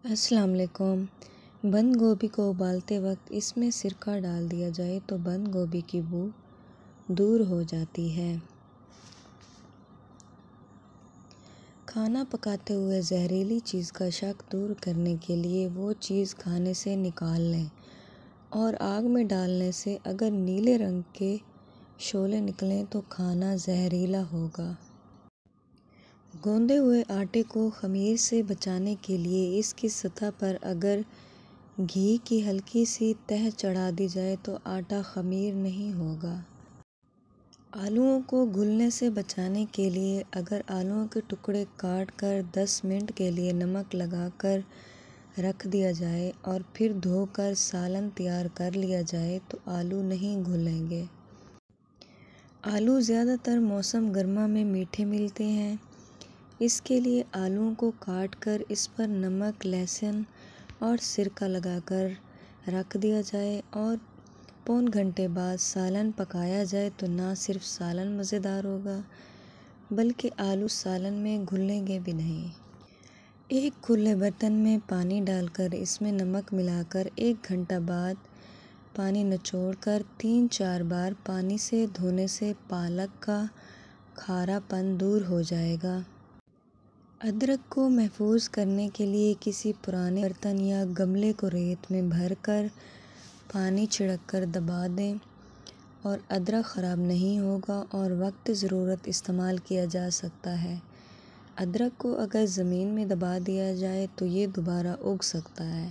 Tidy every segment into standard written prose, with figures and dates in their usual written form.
السلام علیکم۔ بند گوبھی کو ابالتے وقت اس میں سرکہ ڈال دیا جائے تو بند گوبھی کی بو دور ہو جاتی ہے۔ کھانا پکاتے ہوئے زہریلی چیز کا شک دور کرنے کے لیے وہ چیز کھانے سے نکال لیں اور آگ میں ڈالنے سے اگر نیلے رنگ کے شعلے نکلیں تو کھانا زہریلا ہوگا۔ گوندے ہوئے آٹے کو خمیر سے بچانے کے لیے اس کی سطح پر اگر گھی کی ہلکی سی تہ چڑھا دی جائے تو آٹا خمیر نہیں ہوگا۔ آلوؤں کو گھلنے سے بچانے کے لیے اگر آلوؤں کے ٹکڑے کاٹ کر 10 منٹ کے لیے نمک لگا کر رکھ دیا جائے اور پھر دھو کر سالن تیار کر لیا جائے تو آلو نہیں گھلیں گے۔ آلو زیادہ تر موسم گرما میں میٹھے ملتے ہیں، اس کے لیے آلوؤں کو کاٹ کر اس پر نمک، لہسن اور سرکہ لگا کر رکھ دیا جائے اور پون گھنٹے بعد سالن پکایا جائے تو نہ صرف سالن مزیدار ہوگا بلکہ آلو سالن میں گھلیں گے بھی نہیں۔ ایک کھلے برتن میں پانی ڈال کر اس میں نمک ملا کر 1 گھنٹہ بعد پانی نچوڑ کر 3-4 بار پانی سے دھونے سے پالک کا کھارا پن دور ہو جائے گا۔ ادرک کو محفوظ کرنے کے لیے کسی پرانے برتن یا گملے کو ریت میں بھر کر پانی چھڑک کر دبا دیں اور ادرک خراب نہیں ہوگا اور وقت ضرورت استعمال کیا جا سکتا ہے۔ ادرک کو اگر زمین میں دبا دیا جائے تو یہ دوبارہ اگ سکتا ہے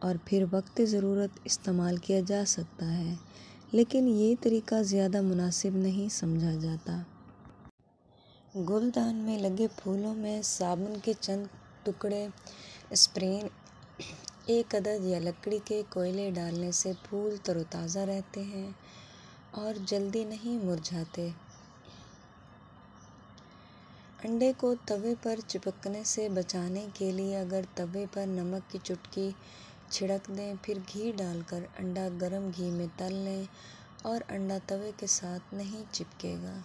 اور پھر وقت ضرورت استعمال کیا جا سکتا ہے، لیکن یہ طریقہ زیادہ مناسب نہیں سمجھا جاتا۔ گلدان میں لگے پھولوں میں صابن کے چند ٹکڑے، اسپرین، 1 عدد یا لکڑی کے کوئلے ڈالنے سے پھول تر و تازہ رہتے ہیں اور جلدی نہیں مرجھاتے۔ انڈے کو توے پر چپکنے سے بچانے کے لیے اگر توے پر نمک کی چٹکی چھڑک دیں، پھر گھی ڈال کر انڈا گرم گھی میں تل لیں اور انڈا توے کے ساتھ نہیں چپکے گا۔